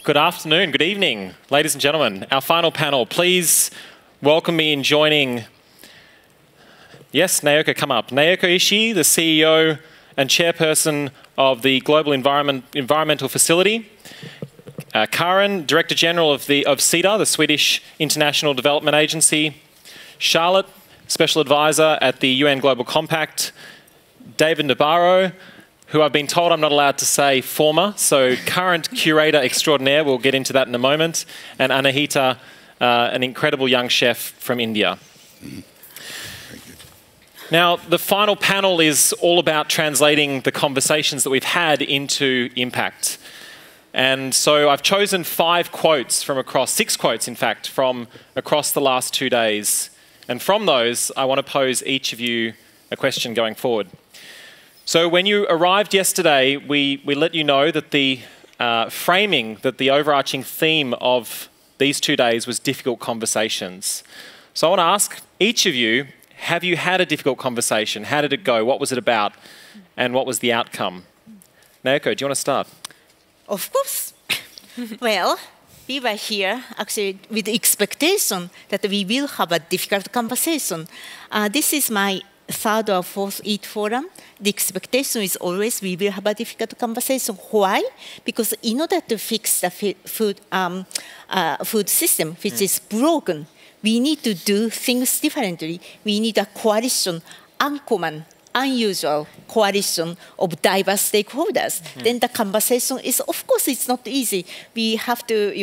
Good afternoon, good evening, ladies and gentlemen. Our final panel, please welcome me in joining, yes, Naoko, come up. Naoko Ishii, the CEO and Chairperson of the Global Environmental Facility. Carin, Director General of CEDA, the Swedish International Development Agency. Charlotte, Special Advisor at the UN Global Compact. David Nabarro, who I've been told I'm not allowed to say former, so current Curator Extraordinaire, we'll get into that in a moment, and Anahita, an incredible young chef from India. Now, the final panel is all about translating the conversations that we've had into impact. And so I've chosen 5 quotes from across, 6 quotes in fact, from across the last 2 days. And from those, I want to pose each of you a question going forward. So when you arrived yesterday, we let you know that the framing, that the overarching theme of these 2 days was difficult conversations. So I want to ask each of you, have you had a difficult conversation? How did it go? What was it about? And what was the outcome? Naoko, do you want to start? Of course. Well, we were here actually with the expectation that we will have a difficult conversation. This is my 3rd or 4th EAT forum. The expectation is always we will have a difficult conversation. Why? Because in order to fix the food system, which is broken, we need to do things differently. We need a coalition, uncommon, unusual coalition of diverse stakeholders. Then the conversation is, of course, it's not easy. We have to,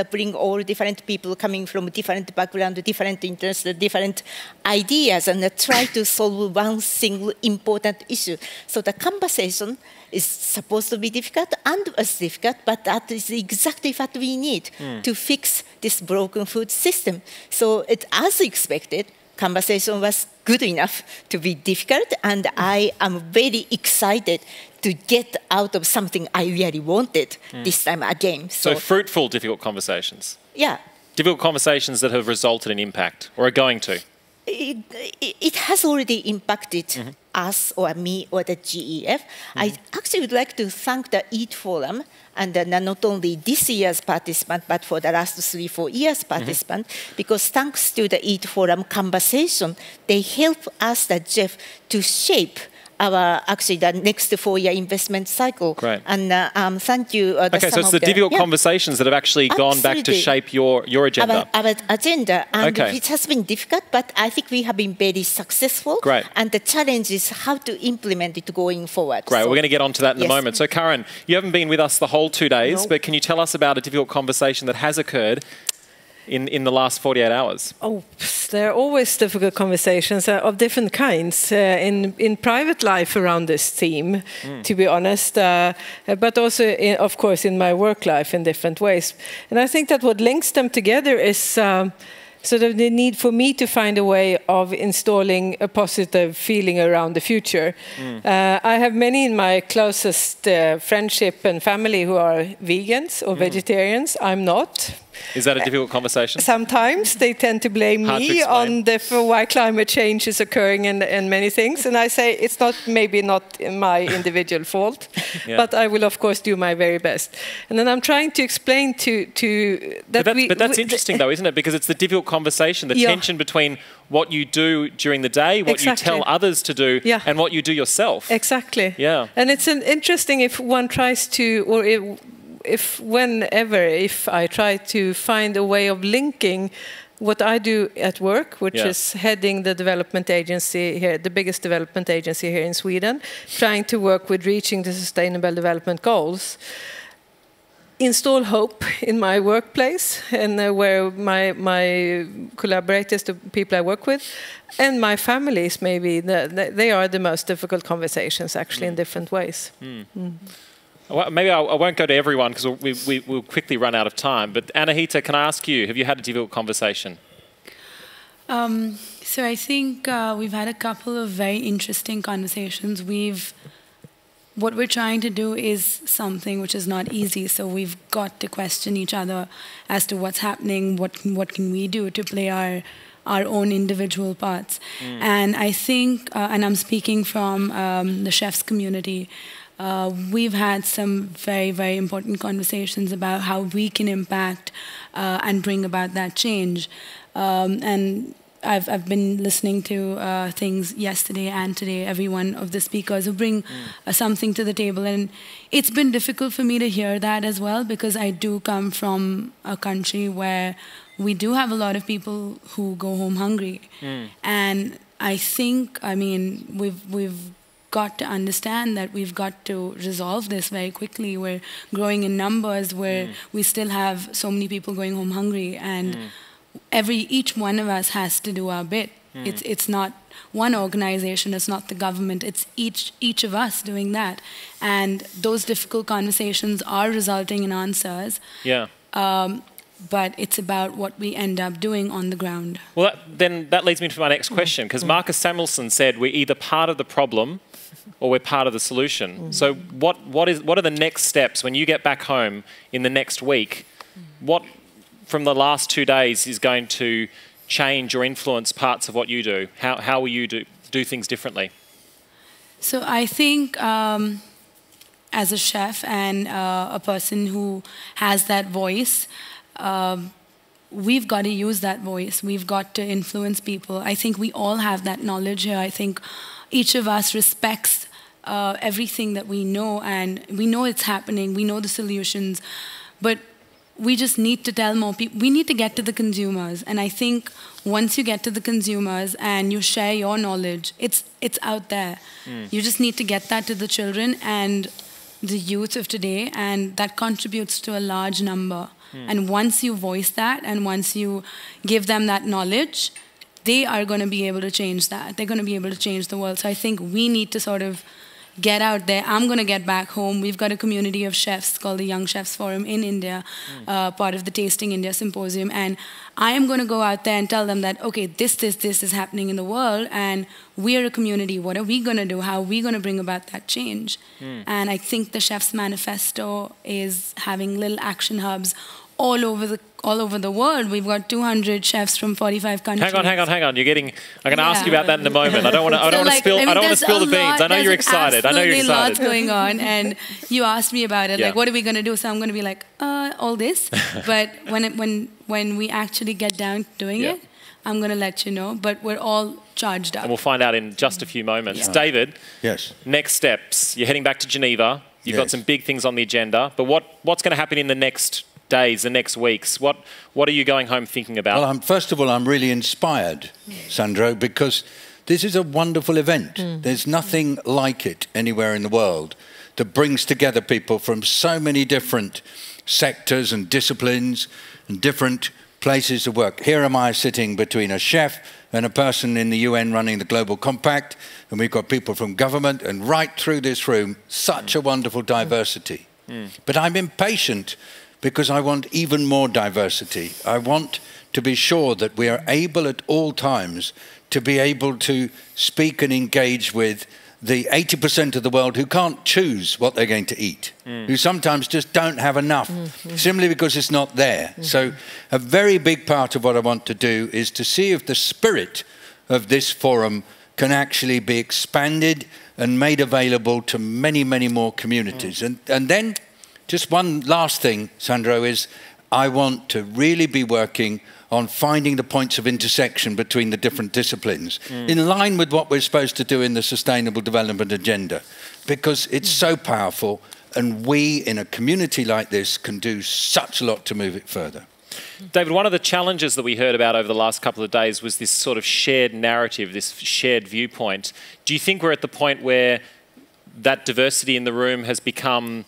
bring all different people coming from different backgrounds, different interests, different ideas, and try to solve one single important issue. So the conversation is supposed to be difficult and was difficult, but that is exactly what we need to fix this broken food system. So as expected, conversation was good enough to be difficult, and I am very excited to get out of something I really wanted this time again. So fruitful, difficult conversations? Yeah. Difficult conversations that have resulted in impact, or are going to? It has already impacted us or me or the GEF. I actually would like to thank the EAT Forum and not only this year's participant, but for the last 3-4 years participant, because thanks to the EAT Forum conversation, they help us, the GEF, to shape our the next 4-year investment cycle. Great. And thank you. Okay, so it's the difficult conversations that have actually gone back to shape your agenda. Our agenda, and it has been difficult, but I think we have been very successful. Great. And the challenge is how to implement it going forward. Great, we're going to get onto that in a moment. So Carin, you haven't been with us the whole 2 days, but can you tell us about a difficult conversation that has occurred in the last 48 hours? Oh, there are always difficult conversations of different kinds in private life around this theme, to be honest, but also, of course, in my work life in different ways. And I think that what links them together is sort of the need for me to find a way of installing a positive feeling around the future. I have many in my closest friendship and family who are vegans or vegetarians. I'm not. Is that a difficult conversation? Sometimes they tend to blame me on why climate change is occurring and many things. And I say it's maybe not my individual fault, but I will, of course, do my very best. And then I'm trying to explain to that But that's interesting, though, isn't it? Because it's the difficult conversation, the tension between what you do during the day, what you tell others to do, and what you do yourself. Exactly. Yeah. And it's interesting if one tries to, or if I try to find a way of linking what I do at work, which is heading the development agency here, the biggest development agency here in Sweden, trying to work with reaching the Sustainable Development Goals, install hope in my workplace and where my collaborators, the people I work with, and my families, maybe, they are the most difficult conversations, actually, in different ways. Well, maybe I won't go to everyone because we'll quickly run out of time. But Anahita, can I ask you, have you had a difficult conversation? So I think we've had a couple of very interesting conversations. What we're trying to do is something which is not easy. So we've got to question each other as to what's happening, what can we do to play our own individual parts. And I think, and I'm speaking from the chefs community, We've had some very, very important conversations about how we can impact and bring about that change. And I've been listening to things yesterday and today, every one of the speakers who bring something to the table. And it's been difficult for me to hear that as well, because I do come from a country where we do have a lot of people who go home hungry. And I think, I mean, we've got to understand that we've got to resolve this very quickly. We're growing in numbers where we still have so many people going home hungry, and each one of us has to do our bit. It's not one organization, it's not the government, it's each of us doing that. And those difficult conversations are resulting in answers. Yeah. But it's about what we end up doing on the ground. Well, then that leads me to my next question, because Marcus Samuelsson said we're either part of the problem or we're part of the solution. So what are the next steps when you get back home in the next week? What from the last 2 days is going to change or influence parts of what you do? How will you do things differently? So I think as a chef and a person who has that voice, we've got to use that voice. We've got to influence people. I think we all have that knowledge here. I think each of us respects everything that we know, and we know it's happening. We know the solutions, but we just need to tell more people. We need to get to the consumers. And I think once you get to the consumers and you share your knowledge, it's out there. You just need to get that to the children and the youth of today, and that contributes to a large number. And once you voice that and once you give them that knowledge, they are going to be able to change that. They're going to be able to change the world. So I think we need to sort of get out there. I'm going to get back home. We've got a community of chefs called the Young Chefs Forum in India, part of the Tasting India Symposium. And I am going to go out there and tell them that, okay, this is happening in the world, and we are a community. What are we going to do? How are we going to bring about that change? And I think the Chef's Manifesto is having little action hubs all over the world. We've got 200 chefs from 45 countries. Hang on. I'm going to ask you about that in a moment. I don't want to spill the beans. I know you're excited. There's lots going on, and you asked me about it. Like, what are we going to do? So I'm going to be like, all this. But when we actually get down to doing it, I'm going to let you know. But we're all charged up. And we'll find out in just a few moments. David. Yes. Next steps. You're heading back to Geneva. You've got some big things on the agenda. But what's going to happen in the next days, the next weeks? What are you going home thinking about? Well, first of all, I'm really inspired, Sandro, because this is a wonderful event. There's nothing like it anywhere in the world that brings together people from so many different sectors and disciplines and different places of work. Here am I sitting between a chef and a person in the UN running the Global Compact, and we've got people from government, and right through this room, such a wonderful diversity. But I'm impatient because I want even more diversity. I want to be sure that we are able at all times to be able to speak and engage with the 80% of the world who can't choose what they're going to eat, who sometimes just don't have enough, simply because it's not there. So a very big part of what I want to do is to see if the spirit of this forum can actually be expanded and made available to many, many more communities. And then just one last thing, Sandro, is I want to really be working on finding the points of intersection between the different disciplines, in line with what we're supposed to do in the Sustainable Development Agenda, because it's so powerful, and we, in a community like this, can do such a lot to move it further. David, one of the challenges that we heard about over the last couple of days was this sort of shared narrative, this shared viewpoint. Do you think we're at the point where that diversity in the room has become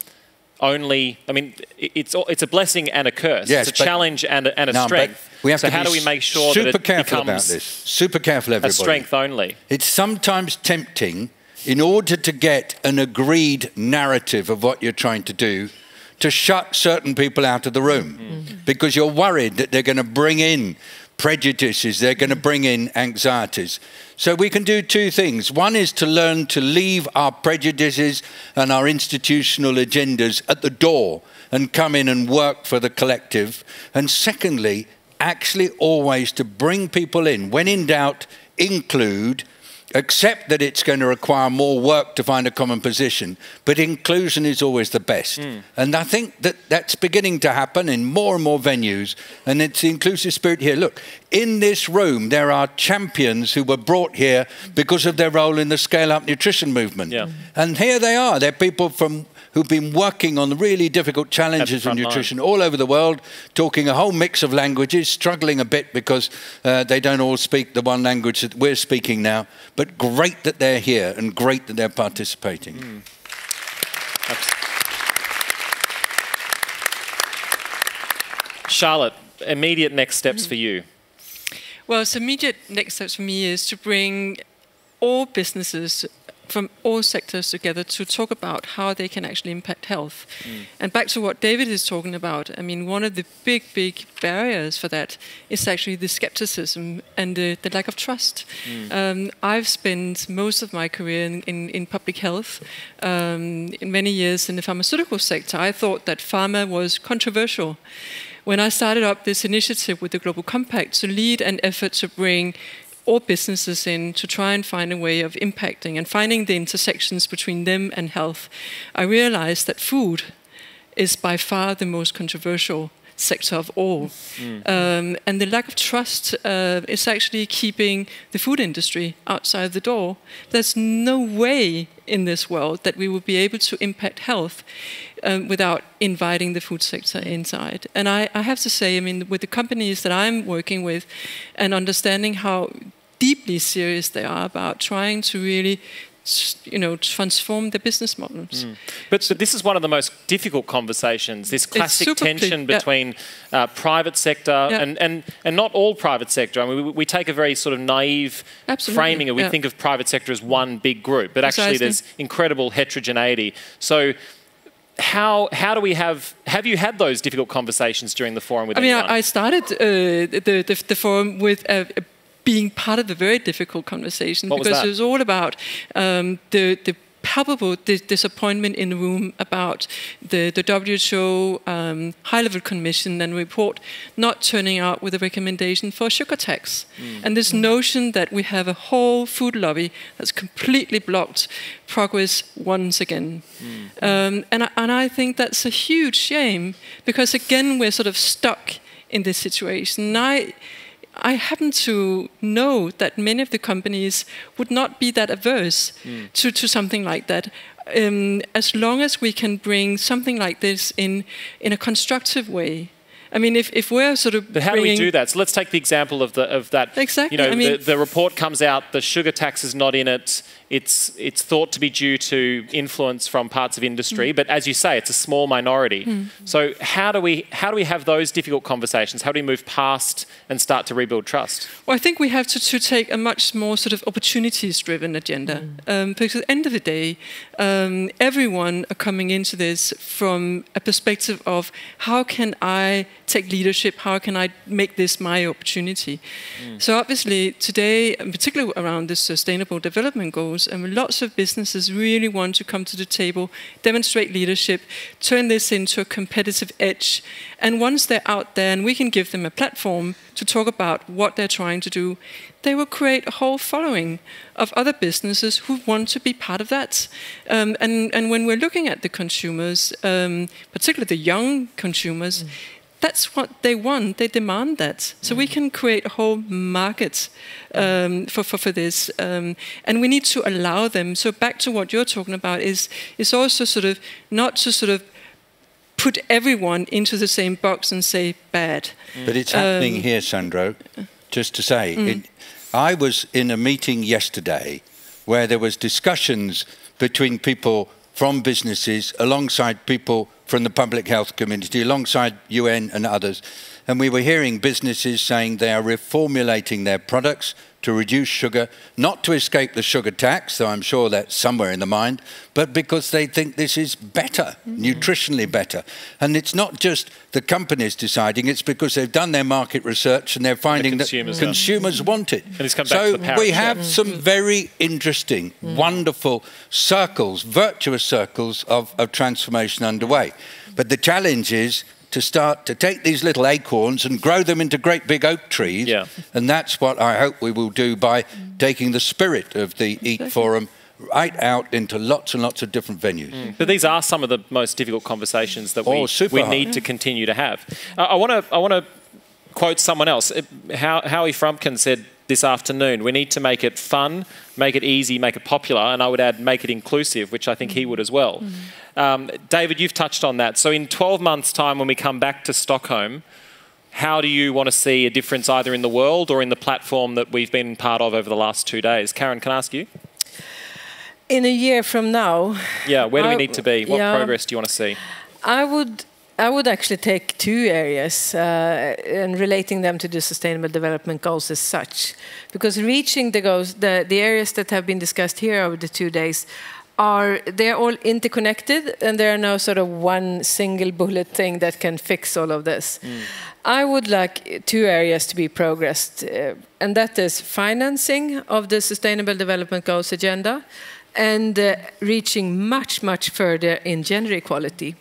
only, I mean, it's a blessing and a curse. Yes, it's a challenge and a strength. We have so to how do we make sure that it becomes super careful, everybody. A strength only? It's sometimes tempting, in order to get an agreed narrative of what you're trying to do, to shut certain people out of the room, because you're worried that they're going to bring in prejudices, they're going to bring in anxieties. So we can do two things. One is to learn to leave our prejudices and our institutional agendas at the door and come in and work for the collective. And secondly, actually always to bring people in. When in doubt, include, accept that it's going to require more work to find a common position, but inclusion is always the best. And I think that that's beginning to happen in more and more venues, and it's the inclusive spirit here. Look, in this room, there are champions who were brought here because of their role in the scale-up nutrition movement. And here they are. They're people who've been working on the really difficult challenges of nutrition all over the world, talking a whole mix of languages, struggling a bit because they don't all speak the one language that we're speaking now. But great that they're here and great that they're participating. Charlotte, immediate next steps for you? Well, so immediate next steps for me is to bring all businesses from all sectors together to talk about how they can actually impact health. And back to what David is talking about, I mean, one of the big barriers for that is actually the skepticism and the lack of trust. I've spent most of my career in public health. In many years in the pharmaceutical sector, I thought that pharma was controversial. When I started up this initiative with the Global Compact to lead an effort to bring all businesses in to try and find a way of impacting and finding the intersections between them and health, I realized that food is by far the most controversial sector of all. And the lack of trust is actually keeping the food industry outside the door. There's no way in this world that we will be able to impact health without inviting the food sector inside. And I have to say, I mean, with the companies that I'm working with and understanding how deeply serious they are about trying to really, transform their business models. But this is one of the most difficult conversations, this classic tension between private sector and not all private sector. I mean, we take a very sort of naive framing and we think of private sector as one big group, but actually there's incredible heterogeneity. So how do we have you had those difficult conversations during the forum with anyone? I started the forum with being part of a very difficult conversation because it was all about the palpable disappointment in the room about the WHO high-level commission and report not turning out with a recommendation for a sugar tax. And this notion that we have a whole food lobby that's completely blocked progress once again. And I think that's a huge shame because, again, we're sort of stuck in this situation. I happen to know that many of the companies would not be that averse to something like that, as long as we can bring something like this in a constructive way. I mean, if we're sort of But how do we do that? So let's take the example of that. Exactly. The report comes out, the sugar tax is not in it. It's thought to be due to influence from parts of industry, but as you say, it's a small minority. So how do we have those difficult conversations? How do we move past and start to rebuild trust? Well, I think we have to take a much more sort of opportunities-driven agenda. Because at the end of the day, everyone are coming into this from a perspective of how can I take leadership? How can I make this my opportunity? So obviously today, particularly around the sustainable development goals, lots of businesses really want to come to the table, demonstrate leadership, turn this into a competitive edge. And once they're out there and we can give them a platform to talk about what they're trying to do, they will create a whole following of other businesses who want to be part of that. And when we're looking at the consumers, particularly the young consumers, that's what they want. They demand that. So we can create a whole market for this. And we need to allow them. So back to what you're talking about is also sort of not to sort of put everyone into the same box and say bad. But it's happening here, Sandro. Just to say, I was in a meeting yesterday where there was discussions between people from businesses alongside people from the public health community, alongside UN and others. And we were hearing businesses saying they are reformulating their products to reduce sugar, not to escape the sugar tax, though I'm sure that's somewhere in the mind, but because they think this is better, nutritionally better. And it's not just the companies deciding, it's because they've done their market research and they're finding that consumers want it. And it's come back to the we have some very interesting, wonderful circles, virtuous circles of transformation underway. But the challenge is to start to take these little acorns and grow them into great big oak trees. Yeah. And that's what I hope we will do by taking the spirit of the EAT Forum right out into lots and lots of different venues. But these are some of the most difficult conversations that we need to continue to have. I want to quote someone else. Howie Frumpkin said this afternoon, we need to make it fun, make it easy, make it popular, and I would add make it inclusive, which I think he would as well. David, you've touched on that. So in 12 months' time when we come back to Stockholm, how do you want to see a difference either in the world or in the platform that we've been part of over the last 2 days? Karen, can I ask you? In a year from now... Yeah, where do we need to be? What progress do you want to see? I would actually take two areas and relating them to the Sustainable Development Goals as such. Because reaching the goals, the areas that have been discussed here over the 2 days, they're all interconnected, and there are no sort of one single bullet thing that can fix all of this. I would like two areas to be progressed, and that is financing of the Sustainable Development Goals agenda and reaching much, much further in gender equality.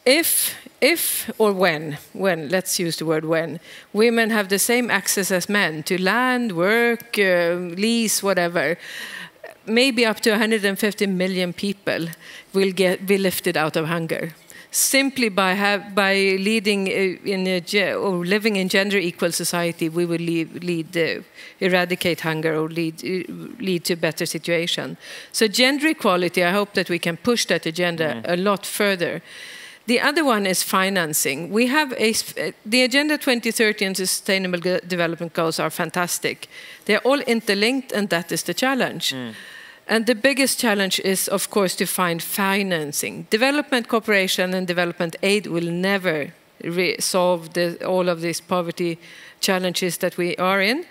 If or when, let's use the word when, women have the same access as men to land, work, lease, whatever, maybe up to 150 million people will be lifted out of hunger. Simply by leading or living in gender equal society, we will eradicate hunger or lead to a better situation. So gender equality, I hope that we can push that agenda a lot further. The other one is financing. We have the Agenda 2030 and the Sustainable Development Goals are fantastic. They're all interlinked, and that is the challenge. And the biggest challenge is, of course, to find financing. Development cooperation and development aid will never solve all of these poverty challenges that we are in.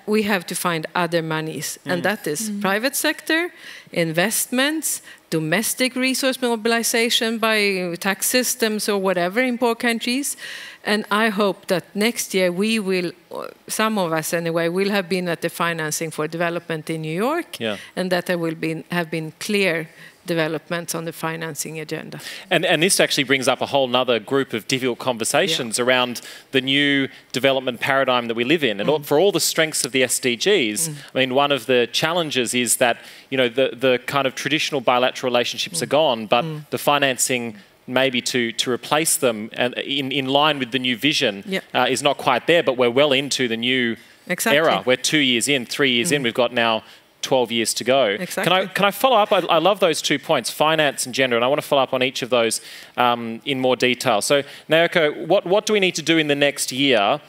We have to find other monies, and that is private sector, investments, domestic resource mobilization by tax systems or whatever in poor countries. And I hope that next year we will, some of us anyway, will have been at the financing for development in New York, and that there will have been clear developments on the financing agenda. And this actually brings up a whole nother group of difficult conversations around the new development paradigm that we live in. And for all the strengths of the SDGs, I mean, one of the challenges is that, you know, the kind of traditional bilateral relationships are gone, but the financing maybe to replace them and in line with the new vision is not quite there, but we're well into the new era. We're 2 years in, 3 years in, we've got now 12 years to go. Can I follow up? I love those 2 points, finance and gender, and I want to follow up on each of those in more detail. So, Naoko, what do we need to do in the next year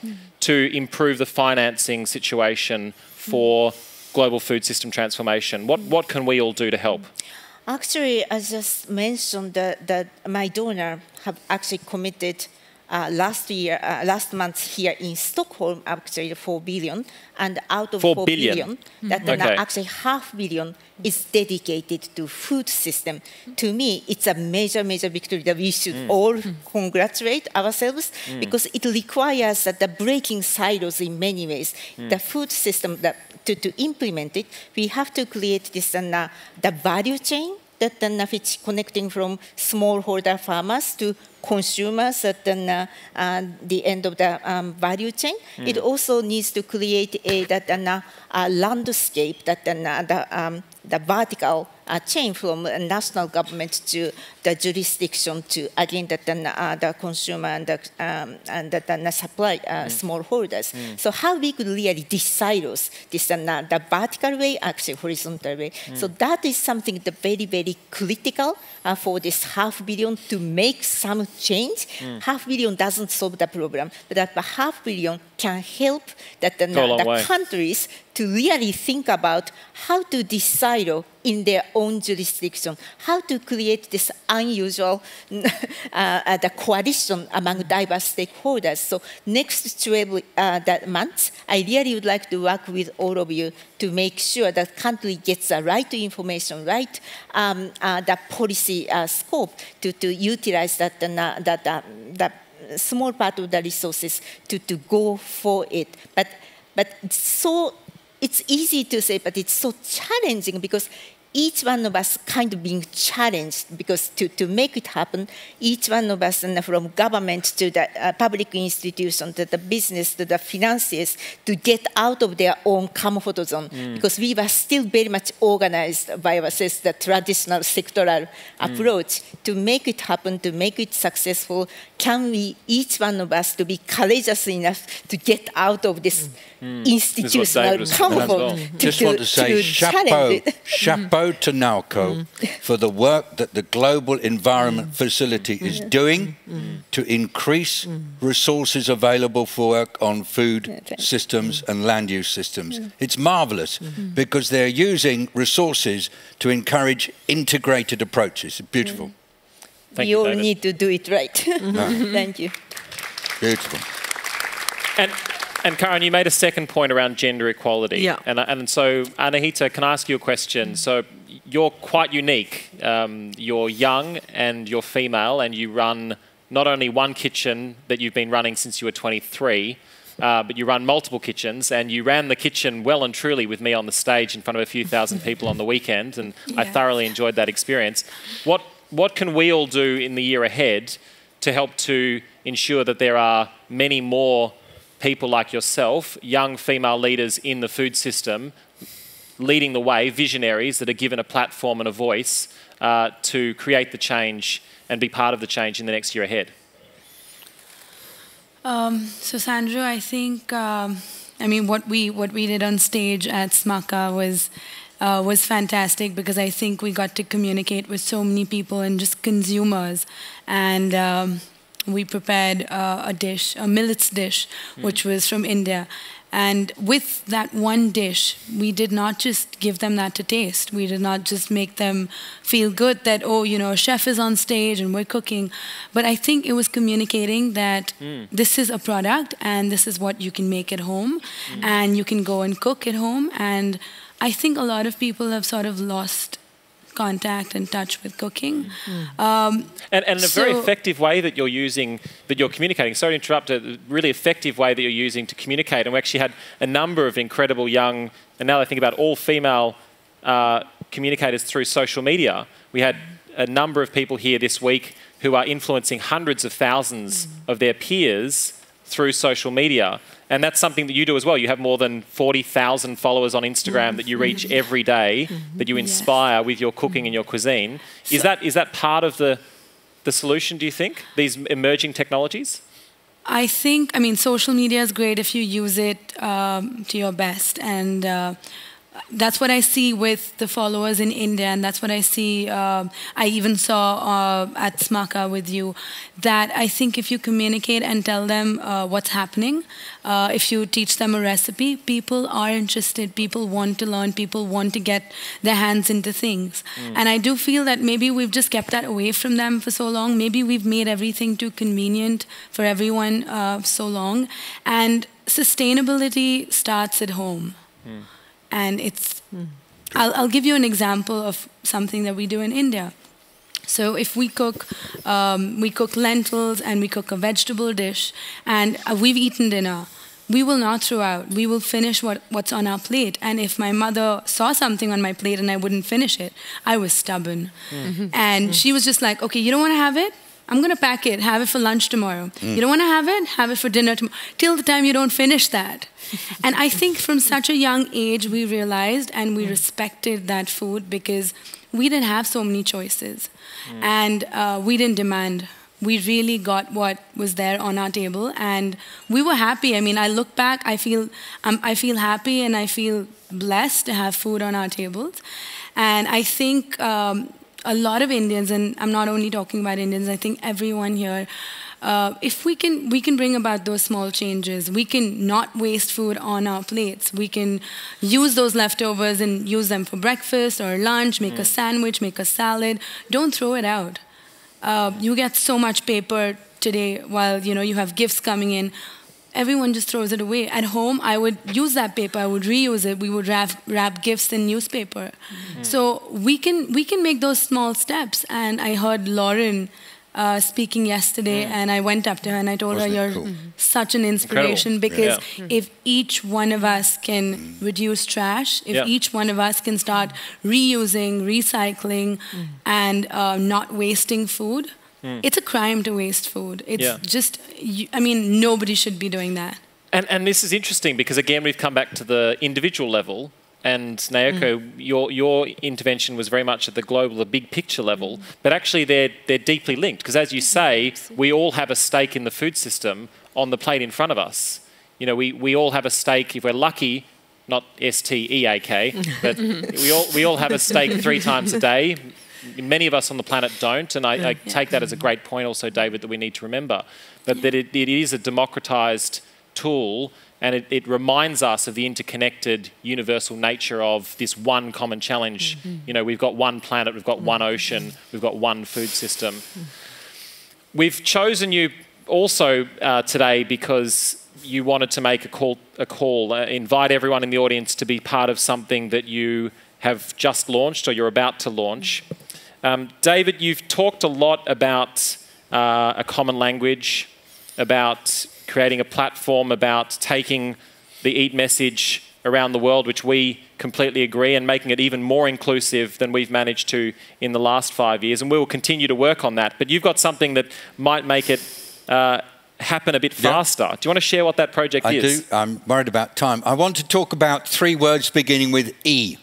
to improve the financing situation for global food system transformation? What can we all do to help? Actually, I just mentioned that my donor have actually committed last month here in Stockholm, actually 4 billion, and out of 4 billion, that actually $500 million is dedicated to food system. To me, it's a major, major victory that we should all congratulate ourselves, because it requires that the breaking silos in many ways. The food system, to implement it, we have to create this the value chain that which connecting from smallholder farmers to consumers at the end of the value chain. It also needs to create a landscape that the vertical chain from national government to the jurisdiction to again the consumer and the supply smallholders. So how we could really de-silos this the vertical way, actually horizontal way. So that is something that very, very critical for this $500 million to make some change. $500 million doesn't solve the problem, but that $500 million can help that the countries to really think about how to de-silo in their own jurisdiction, how to create this unusual the coalition among diverse stakeholders. So next 12 months, I really would like to work with all of you to make sure that country gets the right information, right the policy scope to utilize that small part of the resources to go for it. But so it's easy to say, but it's so challenging because each one of us kind of being challenged, because to make it happen, each one of us, and from government to the public institution to the business to the financiers, to get out of their own comfort zone, because we were still very much organized by ourselves, the traditional sectoral approach. To make it happen, to make it successful, can we, each one of us, to be courageous enough to get out of this institutional comfort? Just want to say chapeau to Naoko for the work that the Global Environment Facility is doing to increase resources available for work on food systems and land use systems. It's marvelous because they're using resources to encourage integrated approaches. Beautiful. We all need to do it right. Thank you. Beautiful. And Carin, you made a second point around gender equality. Yeah. And so, Anahita, can I ask you a question? So you're quite unique. You're young and you're female, and you run not only one kitchen that you've been running since you were 23, but you run multiple kitchens, and you ran the kitchen well and truly with me on the stage in front of a few thousand people on the weekend, and I thoroughly enjoyed that experience. What can we all do in the year ahead to help to ensure that there are many more people like yourself, young female leaders in the food system, leading the way, visionaries that are given a platform and a voice to create the change and be part of the change in the next year ahead? So Sandro, I think, I mean, what we did on stage at SMACA was fantastic, because I think we got to communicate with so many people and just consumers. And we prepared a dish, a millets dish, which was from India. And with that one dish, we did not just give them that to taste. We did not just make them feel good that, oh, you know, a chef is on stage and we're cooking. But I think it was communicating that this is a product and this is what you can make at home. And you can go and cook at home. And I think a lot of people have sort of lost contact and touch with cooking. And a very effective way that you're using, that you're communicating, sorry to interrupt, a really effective way that you're using to communicate. And we actually had a number of incredible young, and now I think about all female communicators through social media. We had a number of people here this week who are influencing hundreds of thousands of their peers through social media. And that's something that you do as well. You have more than 40,000 followers on Instagram that you reach every day, that you inspire with your cooking and your cuisine. Is that part of the solution, do you think, these emerging technologies? I think, I mean, social media is great if you use it to your best. And that's what I see with the followers in India, and that's what I see, I even saw at SMACA with you, that I think if you communicate and tell them what's happening, if you teach them a recipe, people are interested, people want to learn, people want to get their hands into things. And I do feel that maybe we've just kept that away from them for so long. Maybe we've made everything too convenient for everyone so long. And sustainability starts at home. And it's, I'll give you an example of something that we do in India. So if we cook lentils and we cook a vegetable dish, and we've eaten dinner, we will not throw out. We will finish what's on our plate. And if my mother saw something on my plate and I wouldn't finish it, I was stubborn. And she was just like, okay, you don't want to have it? I'm going to pack it, have it for lunch tomorrow. You don't want to have it for dinner tomorrow. Till the time you don't finish that. And I think from such a young age, we realized and we respected that food because we didn't have so many choices. And we didn't demand. We really got what was there on our table, and we were happy. I mean, I look back, I feel happy and I feel blessed to have food on our tables. And I think a lot of Indians, and I'm not only talking about Indians, I think everyone here, if we can bring about those small changes, we can not waste food on our plates. We can use those leftovers and use them for breakfast or lunch, make a sandwich, make a salad. Don't throw it out. You get so much paper today while you have gifts coming in. Everyone just throws it away. At home, I would use that paper. I would reuse it. We would wrap gifts in newspaper. So we can make those small steps. And I heard Lauren speaking yesterday, and I went up to her and I told her, "You're such an inspiration." Incredible. Because if each one of us can reduce trash, if each one of us can start reusing, recycling, and not wasting food, it's a crime to waste food. It's just, I mean, nobody should be doing that. And this is interesting because, again, we've come back to the individual level. And Naoko, your intervention was very much at the global, the big picture level, but actually they're deeply linked because, as you say, we all have a stake in the food system on the plate in front of us. You know, we all have a stake, if we're lucky, not S-T-E-A-K, but we all have a stake 3 times a day. Many of us on the planet don't, and I take that as a great point also, David, that we need to remember, but that it is a democratized tool. And it reminds us of the interconnected, universal nature of this one common challenge. You know, we've got one planet, we've got one ocean, we've got one food system. We've chosen you also today because you wanted to make a call, invite everyone in the audience to be part of something that you have just launched or you're about to launch. David, you've talked a lot about a common language, about creating a platform, about taking the EAT message around the world, which we completely agree, and making it even more inclusive than we've managed to in the last 5 years. And we will continue to work on that. But you've got something that might make it happen a bit faster. Do you want to share what that project is? I do. I'm worried about time. I want to talk about 3 words beginning with E.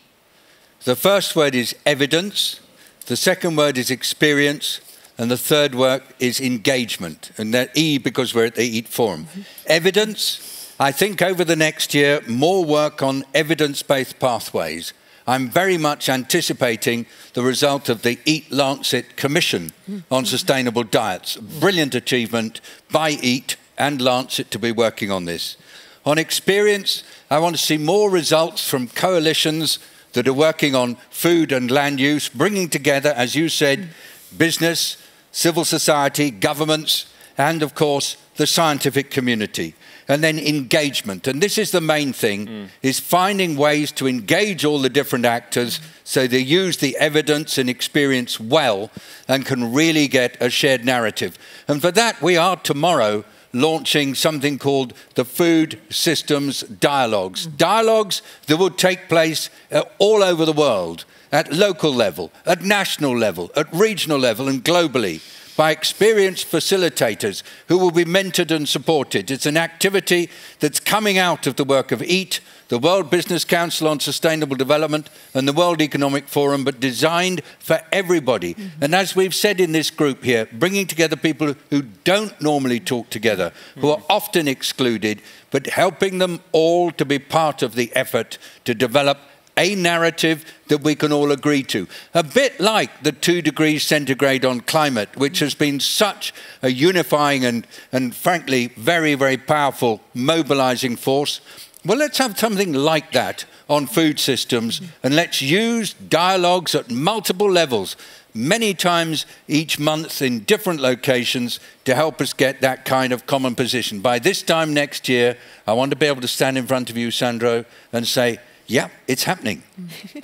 The first word is evidence. The second word is experience. And the third word is engagement. And that E because we're at the EAT Forum. Evidence, I think over the next year, more work on evidence-based pathways. I'm very much anticipating the result of the EAT Lancet Commission on Sustainable Diets. Brilliant achievement by EAT and Lancet to be working on this. On experience, I want to see more results from coalitions that are working on food and land use, bringing together, as you said, business, civil society, governments, and of course the scientific community. And then engagement, and this is the main thing, is finding ways to engage all the different actors so they use the evidence and experience well and can really get a shared narrative. And for that we are tomorrow launching something called the Food Systems Dialogues. Dialogues that will take place all over the world, at local level, at national level, at regional level and globally, by experienced facilitators who will be mentored and supported. It's an activity that's coming out of the work of EAT, the World Business Council on Sustainable Development and the World Economic Forum, but designed for everybody. And as we've said in this group here, bringing together people who don't normally talk together, who are often excluded, but helping them all to be part of the effort to develop a narrative that we can all agree to. A bit like the 2 degrees centigrade on climate, which has been such a unifying and frankly, very, very powerful mobilizing force. Well, let's have something like that on food systems, and let's use dialogues at multiple levels, many times each month in different locations, to help us get that kind of common position. By this time next year, I want to be able to stand in front of you, Sandro, and say, yeah, it's happening.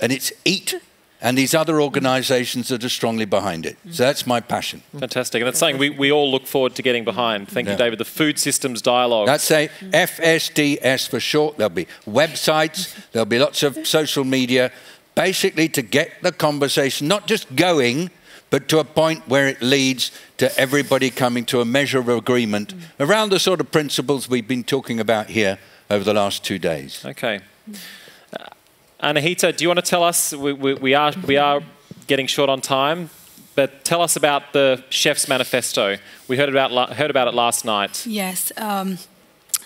And it's EAT and these other organisations that are strongly behind it. So that's my passion. Fantastic. And that's something we all look forward to getting behind. Thank you, David. The Food Systems Dialogue. That's a FSDS for short. There'll be websites. There'll be lots of social media, basically to get the conversation not just going, but to a point where it leads to everybody coming to a measure of agreement around the sort of principles we've been talking about here over the last 2 days. Okay. Anahita, do you want to tell us, we are getting short on time, but tell us about the Chef's Manifesto. We heard about it last night. Yes.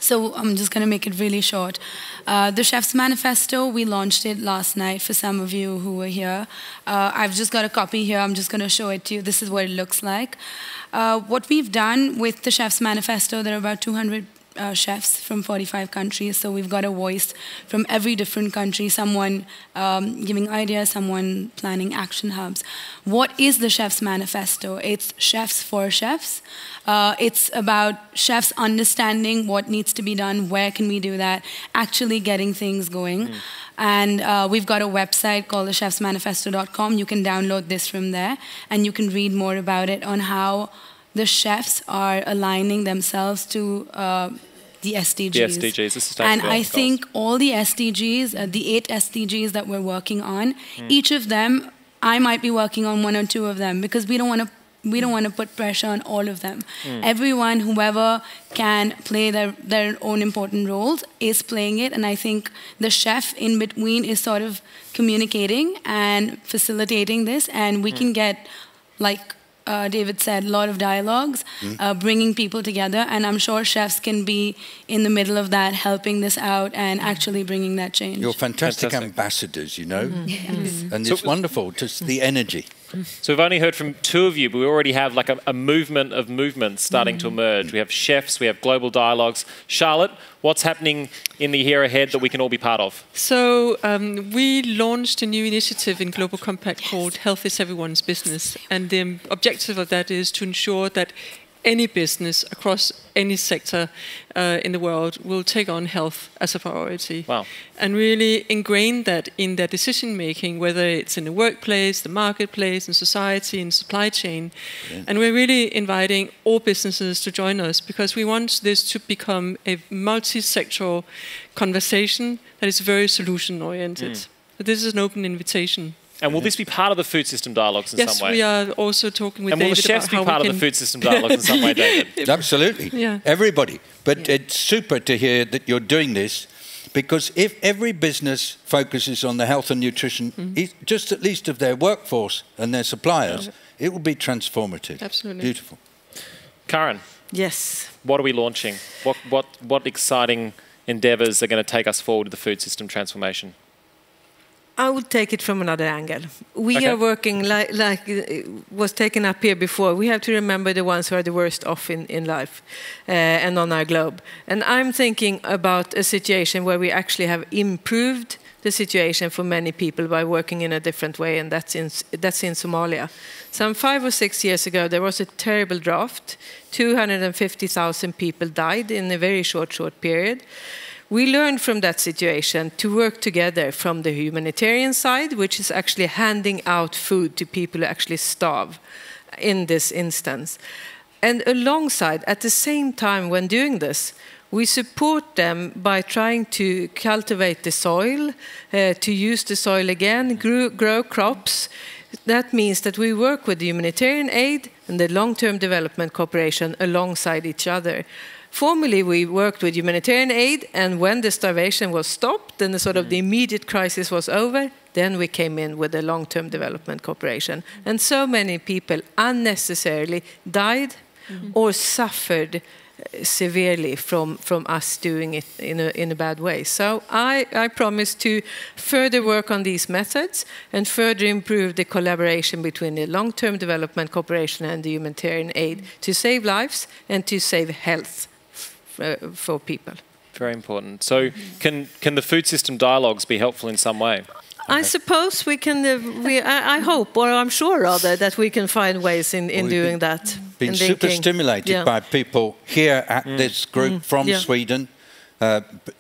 So I'm just going to make it really short. The Chef's Manifesto, we launched it last night for some of you who were here. I've just got a copy here. I'm just going to show it to you. This is what it looks like. What we've done with the Chef's Manifesto, there are about 200 chefs from 45 countries, so we've got a voice from every different country, someone giving ideas, someone planning action hubs. What is the Chef's Manifesto? It's chefs for chefs. It's about chefs understanding what needs to be done, where can we do that, actually getting things going. And we've got a website called thechefsmanifesto.com. You can download this from there, and you can read more about it on how the chefs are aligning themselves to the SDGs. The SDGs, the Sustainable And I Development think Goals. all the SDGs, the 8 SDGs that we're working on, each of them, I might be working on 1 or 2 of them because we don't want to put pressure on all of them. Everyone, whoever can play their own important roles, is playing it. And I think the chef in between is sort of communicating and facilitating this. And we can get, like David said, a lot of dialogues, bringing people together. And I'm sure chefs can be in the middle of that, helping this out and actually bringing that change. You're fantastic ambassadors, you know. And it's wonderful, just the energy. So we've only heard from 2 of you, but we already have like a movement of movements starting to emerge. We have chefs, we have global dialogues. Charlotte, what's happening in the year ahead that we can all be part of? So we launched a new initiative in Global Compact called Health is Everyone's Business. And the objective of that is to ensure that any business across any sector in the world will take on health as a priority. Wow. And really ingrain that in their decision making, whether it's in the workplace, the marketplace, in society, in supply chain. Yeah. And we're really inviting all businesses to join us because we want this to become a multi-sectoral conversation that is very solution oriented. So this is an open invitation. And will this be part of the food system dialogues in some way? Yes, we are also talking with David. And will the chefs be part of the food system dialogues in some way, David? Absolutely. Yeah. Everybody. But it's super to hear that you're doing this because if every business focuses on the health and nutrition, just at least of their workforce and their suppliers, it will be transformative. Absolutely. Beautiful. Karin. Yes. What are we launching? What exciting endeavours are going to take us forward to the food system transformation? I would take it from another angle. We are working like was taken up here before. We have to remember the ones who are the worst off in life and on our globe. And I'm thinking about a situation where we actually have improved the situation for many people by working in a different way, and that's in Somalia. Some 5 or 6 years ago, there was a terrible drought. 250,000 people died in a very short period. We learned from that situation to work together from the humanitarian side, which is actually handing out food to people who actually starve in this instance. And alongside, at the same time when doing this, we support them by trying to cultivate the soil, to use the soil again, grow crops. That means that we work with the humanitarian aid and the long-term development cooperation alongside each other. Formerly, we worked with humanitarian aid, and when the starvation was stopped and the immediate crisis was over, then we came in with the long-term development cooperation. And so many people unnecessarily died or suffered severely from us doing it in a bad way. So I promise to further work on these methods and further improve the collaboration between the long-term development cooperation and the humanitarian aid to save lives and to save health for people. Very important. So can the food system dialogues be helpful in some way? I suppose we can, I hope, or I'm sure rather, that we can find ways in doing that. Been super stimulated by people here at this group from Sweden.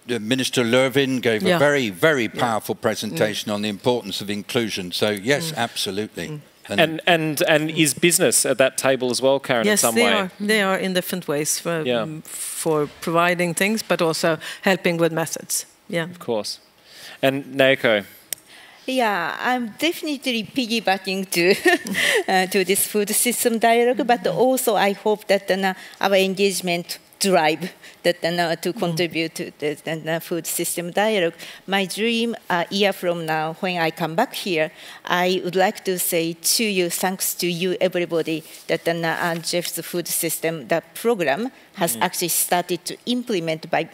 Minister Lövin gave a very, very powerful presentation on the importance of inclusion. So yes, absolutely. And is business at that table as well, Karin, in some way? Yes, they are in different ways for providing things, but also helping with methods. Yeah, of course. And Naoko? Yeah, I'm definitely piggybacking to this food system dialogue, but also I hope that our engagement drive to contribute to the food system dialogue. My dream, a year from now, when I come back here, I would like to say to you, thanks to you, everybody, that Jeff's food system, the program, has actually started to implement by,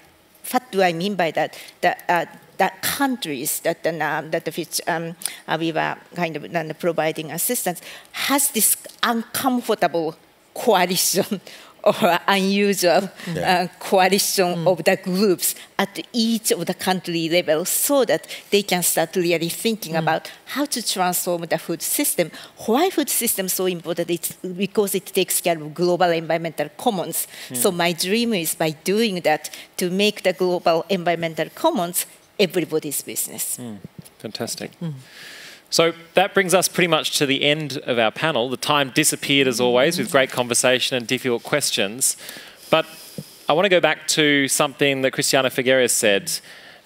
what do I mean by that? That countries that which we were kind of providing assistance has this uncomfortable coalition or unusual coalition of the groups at each of the country level, so that they can start really thinking about how to transform the food system. Why food system is so important? It's because it takes care of global environmental commons. So my dream is by doing that to make the global environmental commons everybody's business. Fantastic. So that brings us pretty much to the end of our panel. The time disappeared as always with great conversation and difficult questions. But I want to go back to something that Christiana Figueres said.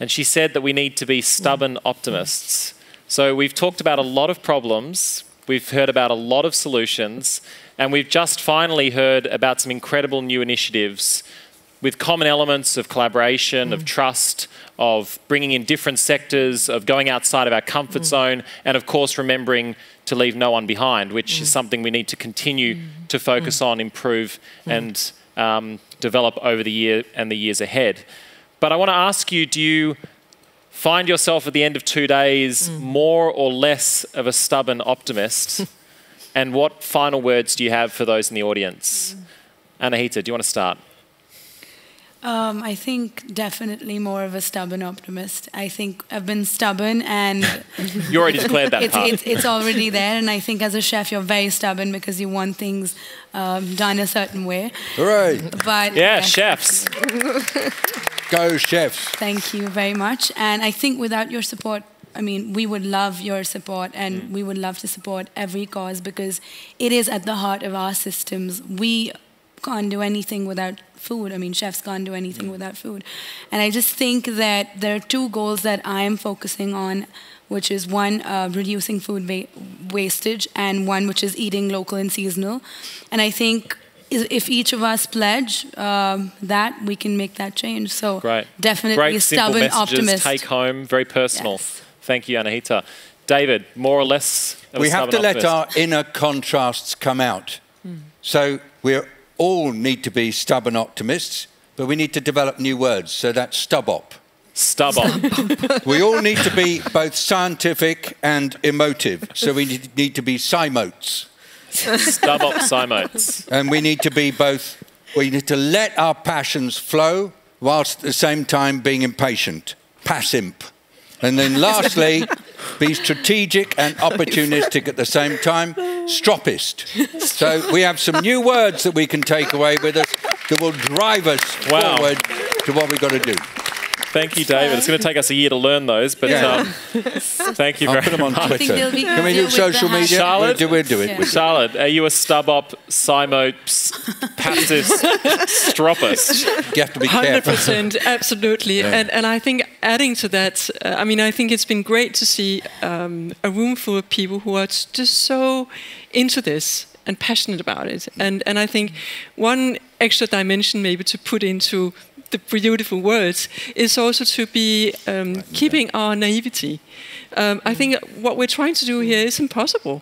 And she said that we need to be stubborn optimists. So we've talked about a lot of problems. We've heard about a lot of solutions. And we've just finally heard about some incredible new initiatives with common elements of collaboration, of trust, of bringing in different sectors, of going outside of our comfort zone, and of course remembering to leave no one behind, which is something we need to continue to focus on, improve, and develop over the year and the years ahead. But I want to ask you, do you find yourself at the end of 2 days more or less of a stubborn optimist? And what final words do you have for those in the audience? Anahita, do you want to start? I think definitely more of a stubborn optimist. I think I've been stubborn and... You already declared that part. It's already there, and I think as a chef you're very stubborn because you want things done a certain way. Hooray! But, yeah, chefs. Go chefs. Thank you very much. And I think without your support, I mean, we would love your support and we would love to support every cause because it is at the heart of our systems. We can't do anything without food. I mean, chefs can't do anything without food. And I just think that there are 2 goals that I am focusing on, which is one, reducing food wastage, and one which is eating local and seasonal. And I think if each of us pledge that, we can make that change. So definitely a stubborn optimist. Take home, very personal. Yes. Thank you, Anahita. David, more or less of a stubborn optimist. We have to let our inner contrasts come out. So we all need to be stubborn optimists, but we need to develop new words. So that's stub-op. Stub-op. We all need to be both scientific and emotive. So we need to be simotes. Stub-op simotes. And we need to be both, we need to let our passions flow whilst at the same time being impatient. Passimp. And then lastly, be strategic and opportunistic at the same time. Stroppist. So we have some new words that we can take away with us that will drive us forward to what we've got to do. Thank you, David. It's going to take us a year to learn those, but thank you very much. I'll put them on Twitter. Can we do social media? Charlotte? We'll do it. Yeah. Charlotte, are you a stub-op, simops, passive, stroppist? You have to be careful. 100%, absolutely. Yeah. And I think adding to that, I mean, I think it's been great to see a room full of people who are just so into this and passionate about it. And I think one extra dimension maybe to put into the beautiful words is also to be keeping our naivety. I think what we're trying to do here is impossible.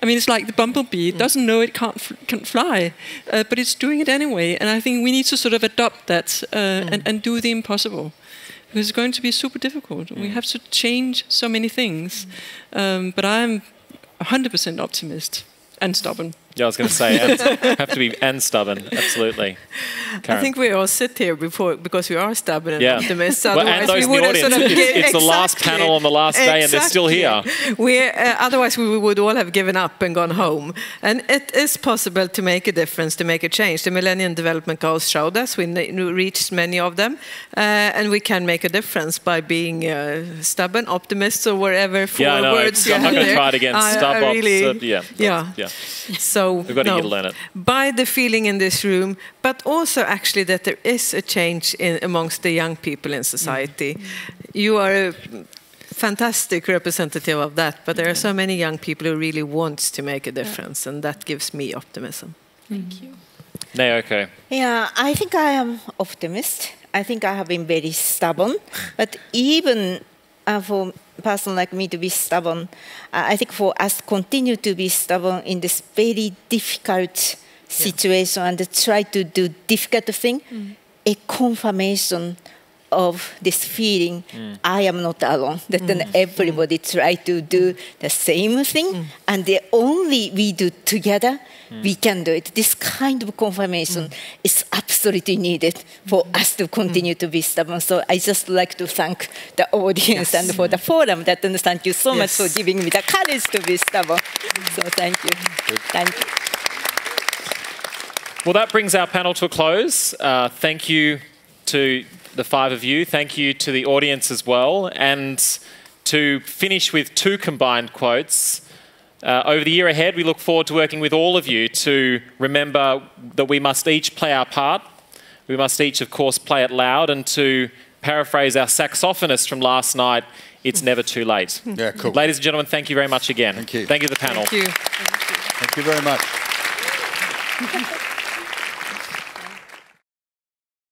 I mean, it's like the bumblebee. It doesn't know it can't fly, but it's doing it anyway. And I think we need to sort of adopt that and do the impossible. Because it's going to be super difficult. We have to change so many things. But I'm 100% optimist and stubborn. Yeah, I was going to say, have to be and stubborn, absolutely. Carin. I think we all sit here because we are stubborn and optimists. Well, and those in the audience, it's the last panel on the last day and they're still here. Otherwise we would all have given up and gone home. And it is possible to make a difference, to make a change. The Millennium Development Goals showed us, we reached many of them, and we can make a difference by being stubborn, optimists, or whatever words you have there. I'm not going to try it again. Stub-op. So we've got to get to learn it. By the feeling in this room, but also actually that there is a change amongst the young people in society. You are a fantastic representative of that, but there are so many young people who really want to make a difference, and that gives me optimism. Thank you. Naoko. Yeah, I think I am optimist. I think I have been very stubborn, but even for a person like me to be stubborn, I think for us to continue to be stubborn in this very difficult situation and try to do difficult thing, a confirmation of this feeling, I am not alone, that then everybody try to do the same thing, and the only we do together, we can do it. This kind of confirmation is absolutely needed for us to continue to be stubborn. So I just like to thank the audience and for the forum. Thank you so much for giving me the courage to be stubborn. So thank you. Thank you. Well, that brings our panel to a close. Thank you to the 5 of you. Thank you to the audience as well. And to finish with 2 combined quotes. Over the year ahead, we look forward to working with all of you to remember that we must each play our part. We must each, of course, play it loud, and to paraphrase our saxophonist from last night, it's never too late. Yeah, cool. Ladies and gentlemen, thank you very much again. Thank you. Thank you to the panel. Thank you. Thank you very much.